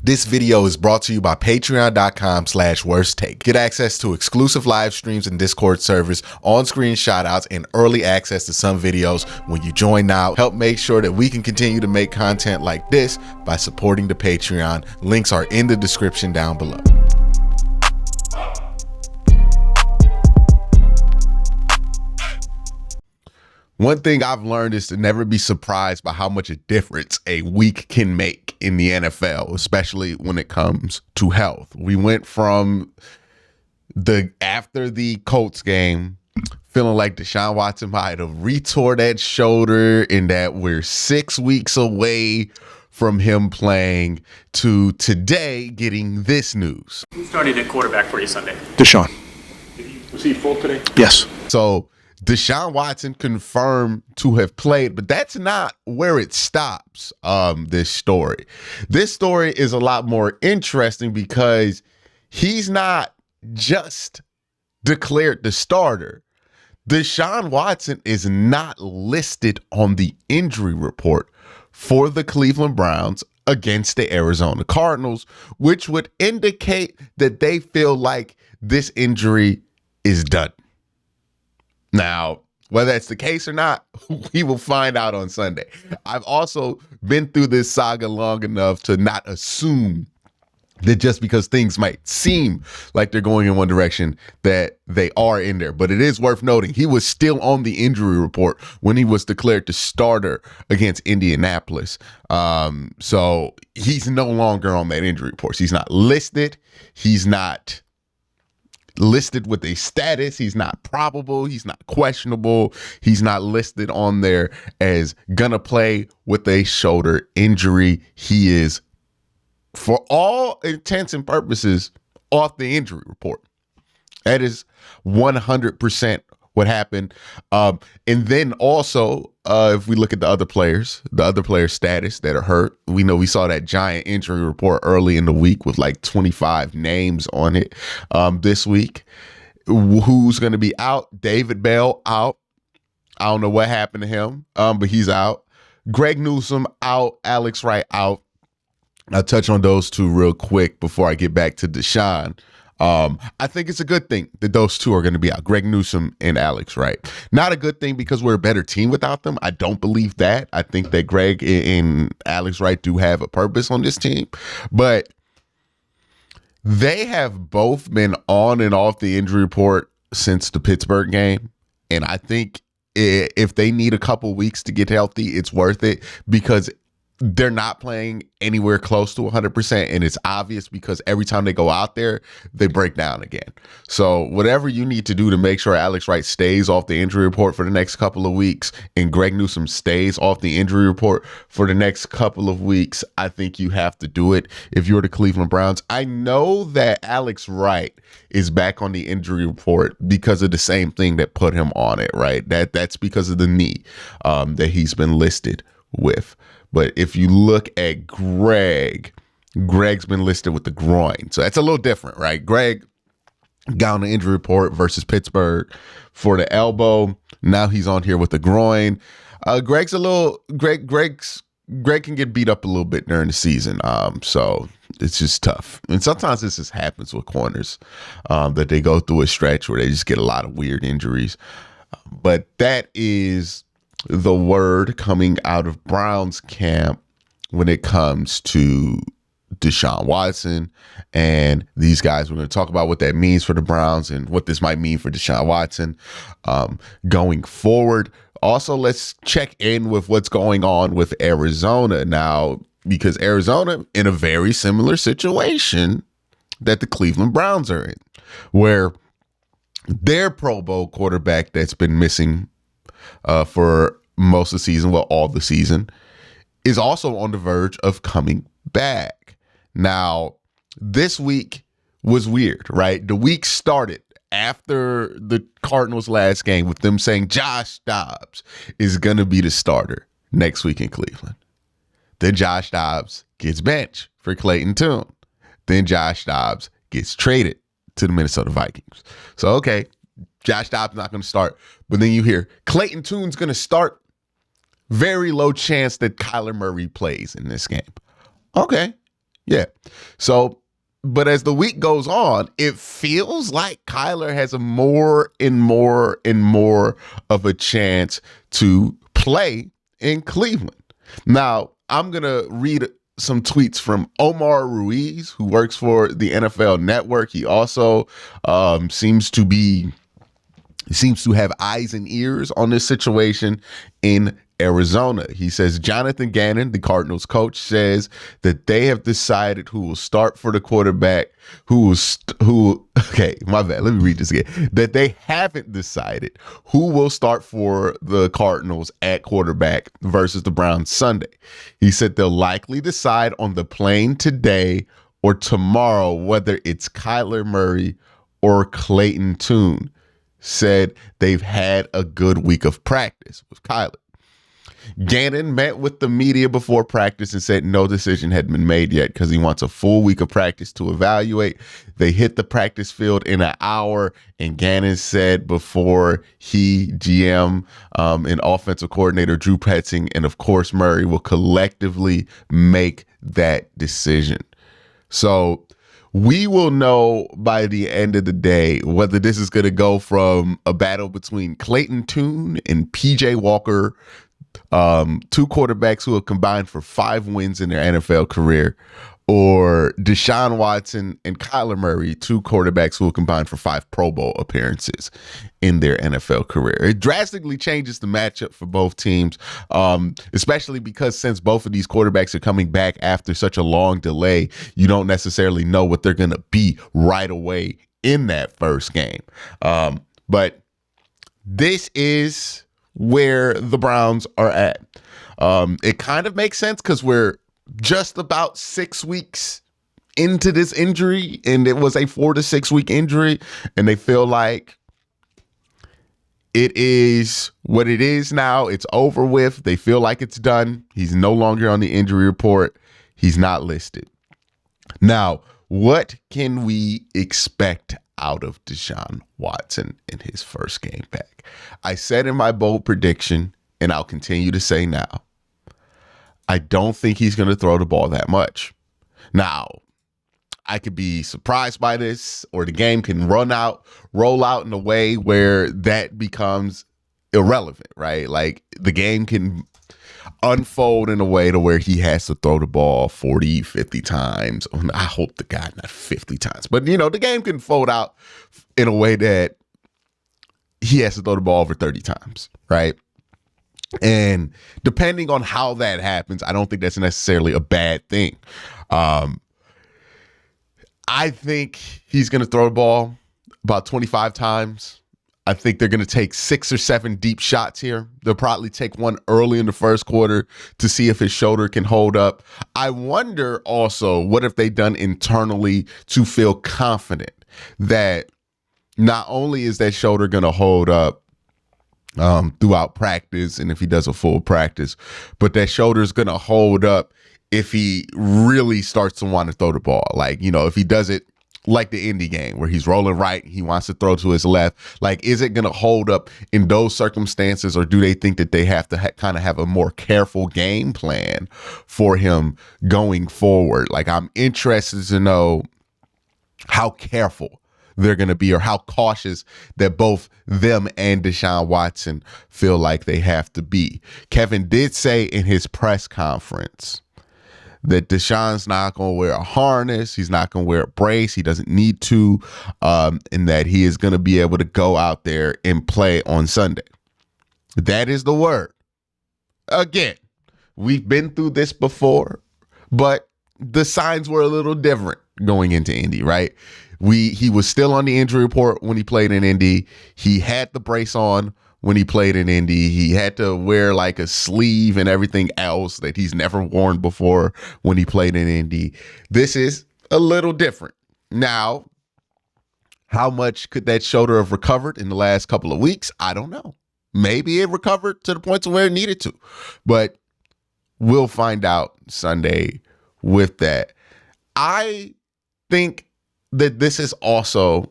This video is brought to you by patreon.com/worsttake. Get access to exclusive live streams and Discord servers, on-screen shoutouts, and early access to some videos when you join now. Help make sure that we can continue to make content like this by supporting the Patreon. Links are in the description down below. One thing I've learned is to never be surprised by how much a difference a week can make in the NFL, especially when it comes to health. We went from after the Colts game feeling like Deshaun Watson might have retore that shoulder and that we're 6 weeks away from him playing to today getting this news. Who started at quarterback for you Sunday? DESHAUN. Was he full today? Yes. So Deshaun Watson confirmed to have played, but that's not where it stops. This story is a lot more interesting because he's not just declared the starter. Deshaun Watson is not listed on the injury report for the Cleveland Browns against the Arizona Cardinals, which would indicate that they feel like this injury is done. Now, whether that's the case or not, we will find out on Sunday. I've also been through this saga long enough to not assume that just because things might seem like they're going in one direction, that they are in there. But it is worth noting, he was still on the injury report when he was declared the starter against Indianapolis. So he's no longer on that injury report. He's not listed. He's not listed with a status. He's not probable. He's not questionable. He's not listed on there as gonna play with a shoulder injury. He is, for all intents and purposes, off the injury report. That is 100% what happened. And then also, if we look at the other players' status that are hurt, we saw that giant injury report early in the week with like 25 names on it. This week, who's going to be out? David Bell out. I don't know what happened to him, but he's out. Greg Newsome out. Alex Wright out. I'll touch on those two real quick before I get back to Deshaun. I think it's a good thing that those two are going to be out, Greg Newsome and Alex Wright. Not a good thing because we're a better team without them. I don't believe that. I think that Greg and Alex Wright do have a purpose on this team, but they have both been on and off the injury report since the Pittsburgh game. And I think if they need a couple weeks to get healthy, it's worth it because they're not playing anywhere close to 100%. And it's obvious because every time they go out there, they break down again. So whatever you need to do to make sure Alex Wright stays off the injury report for the next couple of weeks and Greg Newsome stays off the injury report for the next couple of weeks, I think you have to do it if you're the Cleveland Browns. I know that Alex Wright is back on the injury report because of the same thing that put him on it, right? That's because of the knee that he's been listed with. But if you look at Greg's been listed with the groin. So that's a little different, right? Greg got on the injury report versus Pittsburgh for the elbow. Now he's on here with the groin. Greg can get beat up a little bit during the season. So it's just tough. And sometimes this just happens with corners, that they go through a stretch where they just get a lot of weird injuries. But that is the word coming out of Browns camp when it comes to Deshaun Watson and these guys. We're going to talk about what that means for the Browns and what this might mean for Deshaun Watson going forward. Also, let's check in with what's going on with Arizona now, because Arizona in a very similar situation that the Cleveland Browns are in, where their Pro Bowl quarterback that's been missing for most of the season, well, all the season, is also on the verge of coming back. Now, this week was weird, right? The week started after the Cardinals' last game with them saying Josh Dobbs is going to be the starter next week in Cleveland. Then Josh Dobbs gets benched for Clayton Tune. Then Josh Dobbs gets traded to the Minnesota Vikings. So, okay, Josh Dobbs not going to start. But then you hear Clayton Tune's going to start. Very low chance that Kyler Murray plays in this game. Okay, Yeah. So, but as the week goes on, it feels like Kyler has a more and more and more of a chance to play in Cleveland. Now, I'm going to read some tweets from Omar Ruiz, who works for the NFL Network. He also seems to have eyes and ears on this situation in Arizona. He says Jonathan Gannon, the Cardinals coach, says that they have decided who will start for the quarterback, okay, my bad. Let me read this again. That they haven't decided who will start for the Cardinals at quarterback versus the Browns Sunday. He said they'll likely decide on the plane today or tomorrow whether it's Kyler Murray or Clayton Tune. Said they've had a good week of practice with Kyler. Gannon met with the media before practice and said no decision had been made yet because he wants a full week of practice to evaluate. They hit the practice field in an hour, and Gannon said before he, GM, and offensive coordinator Drew Petzing, and of course Murray will collectively make that decision. So we will know by the end of the day whether this is going to go from a battle between Clayton Tune and PJ Walker, two quarterbacks who have combined for 5 wins in their NFL career, or Deshaun Watson and Kyler Murray, two quarterbacks who have combined for 5 Pro Bowl appearances in their NFL career. It drastically changes the matchup for both teams, especially because since both of these quarterbacks are coming back after such a long delay, you don't necessarily know what they're going to be right away in that first game. But this is where the Browns are at. It kind of makes sense because we're just about 6 weeks into this injury, and it was a 4 to 6 week injury, and they feel like it is what it is now. It's over with. They feel like it's done. He's no longer on the injury report. He's not listed. Now, what can we expect out of Deshaun Watson in his first game back? I said in my bold prediction, and I'll continue to say now, I don't think he's going to throw the ball that much. Now, I could be surprised by this, or the game can roll out in a way where that becomes irrelevant, right? Like the game can unfold in a way to where he has to throw the ball 40, 50 times. I hope to God not 50 times, but the game can fold out in a way that he has to throw the ball over 30 times, right? And depending on how that happens, I don't think that's necessarily a bad thing. I think he's going to throw the ball about 25 times. I think they're going to take 6 or 7 deep shots here. They'll probably take one early in the first quarter to see if his shoulder can hold up. I wonder also, what have they done internally to feel confident that not only is that shoulder going to hold up throughout practice, and if he does a full practice, but that shoulder is going to hold up if he really starts to want to throw the ball. Like, if he does it like the Indy game where he's rolling right, he wants to throw to his left. Like, is it going to hold up in those circumstances, or do they think that they have to kind of have a more careful game plan for him going forward? Like, I'm interested to know how careful they're going to be, or how cautious that both them and Deshaun Watson feel like they have to be. Kevin did say in his press conference that Deshaun's not going to wear a harness. He's not going to wear a brace. He doesn't need to, and that he is going to be able to go out there and play on Sunday. That is the word. Again, we've been through this before, but the signs were a little different going into Indy, right? He was still on the injury report when he played in Indy. He had the brace on when he played in Indy. He had to wear like a sleeve and everything else that he's never worn before when he played in Indy. This is a little different. Now, how much could that shoulder have recovered in the last couple of weeks? I don't know. Maybe it recovered to the point to where it needed to, but we'll find out Sunday with that. I think that this is also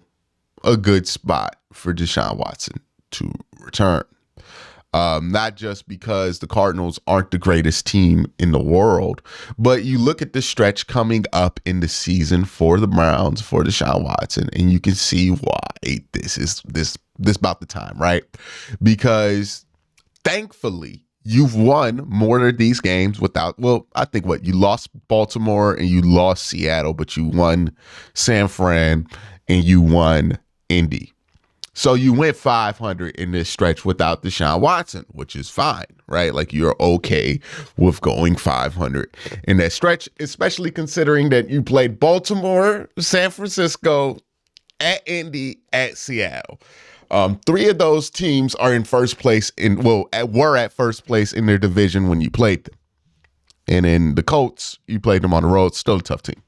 a good spot for Deshaun Watson to return. Not just because the Cardinals aren't the greatest team in the world, but you look at the stretch coming up in the season for the Browns, for Deshaun Watson, and you can see why this about the time, right? Because thankfully, you've won more of these games without, well, I think you lost Baltimore and you lost Seattle, but you won San Fran and you won Indy. So you went 500 in this stretch without Deshaun Watson, which is fine, right? Like you're okay with going 500 in that stretch, especially considering that you played Baltimore, San Francisco, at Indy, at Seattle. 3 of those teams are in first place were at first place in their division when you played them. And in the Colts, you played them on the road. Still a tough team.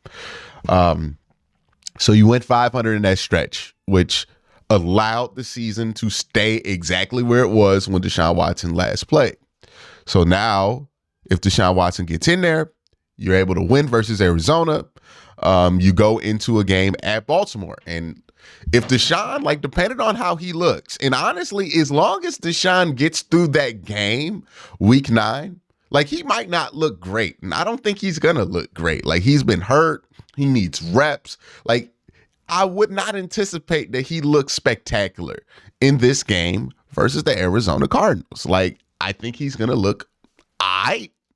So you went 500 in that stretch, which allowed the season to stay exactly where it was when Deshaun Watson last played. So now, if Deshaun Watson gets in there, you're able to win versus Arizona. You go into a game at Baltimore. And if Deshaun, depending on how he looks, and honestly, as long as Deshaun gets through that game, week 9, he might not look great. And I don't think he's going to look great. He's been hurt. He needs reps. I would not anticipate that he looks spectacular in this game versus the Arizona Cardinals. I think he's going to look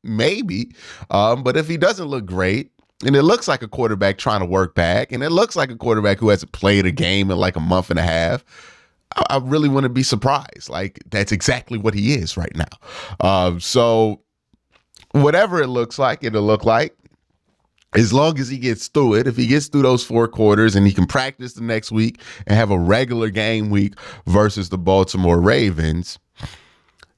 maybe. But if he doesn't look great, and it looks like a quarterback trying to work back, and it looks like a quarterback who hasn't played a game in a month and a half, I really wouldn't be surprised. That's exactly what he is right now. So whatever it looks like, it'll look like. As long as he gets through it, if he gets through those 4 quarters and he can practice the next week and have a regular game week versus the Baltimore Ravens,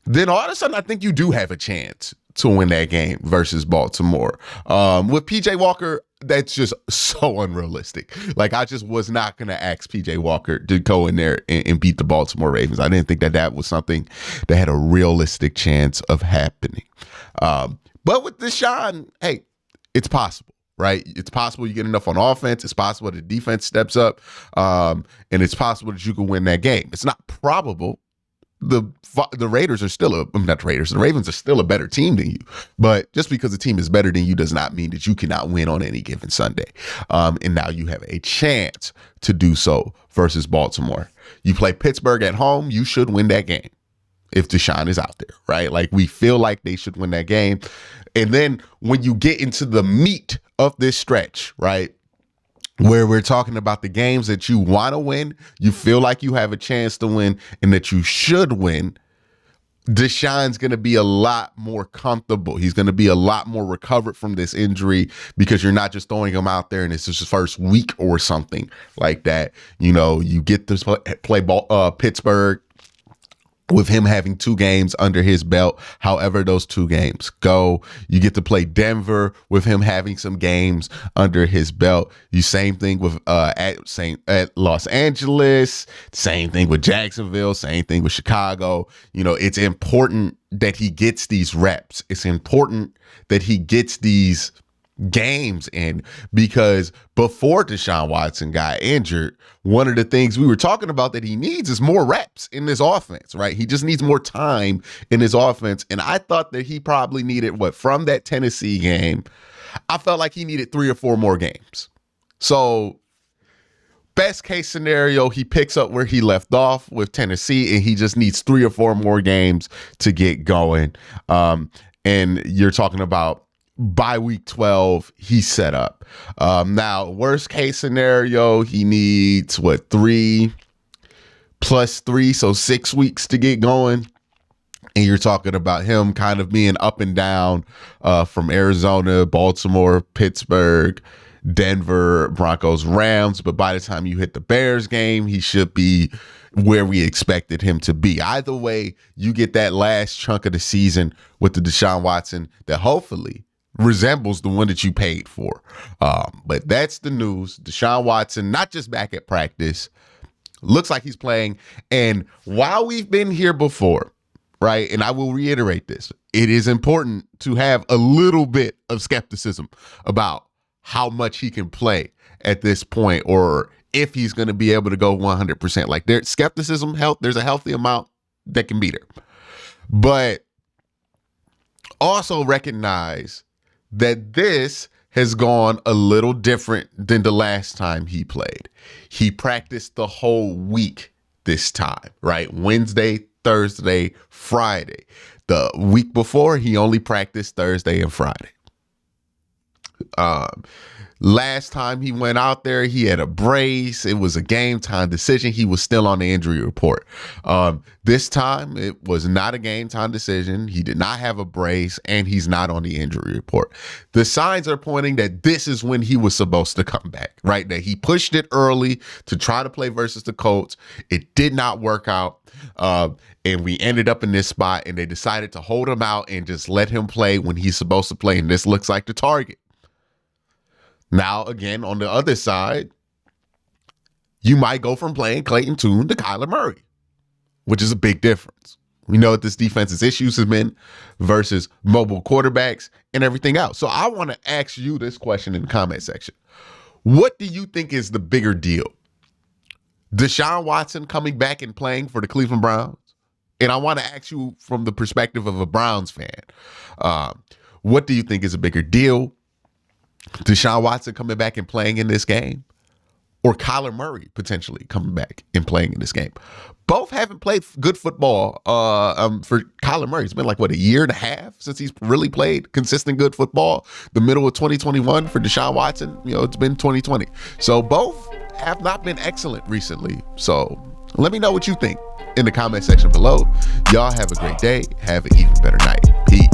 then all of a sudden I think you do have a chance to win that game versus Baltimore. With PJ Walker, that's just so unrealistic. I just was not going to ask PJ Walker to go in there and beat the Baltimore Ravens. I didn't think that was something that had a realistic chance of happening. But with Deshaun, hey, it's possible. Right? It's possible you get enough on offense. It's possible the defense steps up. And it's possible that you can win that game. It's not probable. The Raiders are still not the Raiders. The Ravens are still a better team than you. But just because the team is better than you does not mean that you cannot win on any given Sunday. And now you have a chance to do so versus Baltimore. You play Pittsburgh at home. You should win that game if Deshaun is out there, right? We feel like they should win that game. And then when you get into the meat of this stretch, right, where we're talking about the games that you want to win, you feel like you have a chance to win and that you should win, Deshaun's going to be a lot more comfortable. He's going to be a lot more recovered from this injury because you're not just throwing him out there and it's his first week or something like that. You get to play Pittsburgh with him having 2 games under his belt, however those 2 games go. You get to play Denver with him having some games under his belt. Same thing with at Los Angeles, same thing with Jacksonville, same thing with Chicago. It's important that he gets these reps. It's important that he gets these games in, because before Deshaun Watson got injured, one of the things we were talking about that he needs is more reps in this offense, right? He just needs more time in his offense. And I thought that he probably needed from that Tennessee game, I felt like he needed 3 or 4 more games. So best case scenario, he picks up where he left off with Tennessee and he just needs 3 or 4 more games to get going. And you're talking about by week 12, he's set up. Now, worst case scenario, he needs 3 plus 3, so 6 weeks to get going. And you're talking about him kind of being up and down from Arizona, Baltimore, Pittsburgh, Denver, Broncos, Rams. But by the time you hit the Bears game, he should be where we expected him to be. Either way, you get that last chunk of the season with the Deshaun Watson that hopefully resembles the one that you paid for. But that's the news. Deshaun Watson, not just back at practice, looks like he's playing. And while we've been here before, right, and I will reiterate this, it is important to have a little bit of skepticism about how much he can play at this point, or if he's going to be able to go 100%. There's skepticism, there's a healthy amount that can be there. But also recognize that this has gone a little different than the last time he played. He practiced the whole week this time, right? Wednesday, Thursday, Friday. The week before, he only practiced Thursday and Friday. Last time he went out there, he had a brace. It was a game time decision. He was still on the injury report. This time, it was not a game time decision. He did not have a brace, and he's not on the injury report. The signs are pointing that this is when he was supposed to come back, right? That he pushed it early to try to play versus the Colts. It did not work out. And we ended up in this spot, and they decided to hold him out and just let him play when he's supposed to play. And this looks like the target. Now, again, on the other side, you might go from playing Clayton Tune to Kyler Murray, which is a big difference. We know what this defense's issues have been versus mobile quarterbacks and everything else. So I want to ask you this question in the comment section. What do you think is the bigger deal? Deshaun Watson coming back and playing for the Cleveland Browns? And I want to ask you from the perspective of a Browns fan. What do you think is a bigger deal? Deshaun Watson coming back and playing in this game, or Kyler Murray potentially coming back and playing in this game? Both haven't played good football. For Kyler Murray, it's been like, a year and a half since he's really played consistent good football. The middle of 2021 for Deshaun Watson, it's been 2020. So both have not been excellent recently. So let me know what you think in the comment section below. Y'all have a great day. Have an even better night. Peace.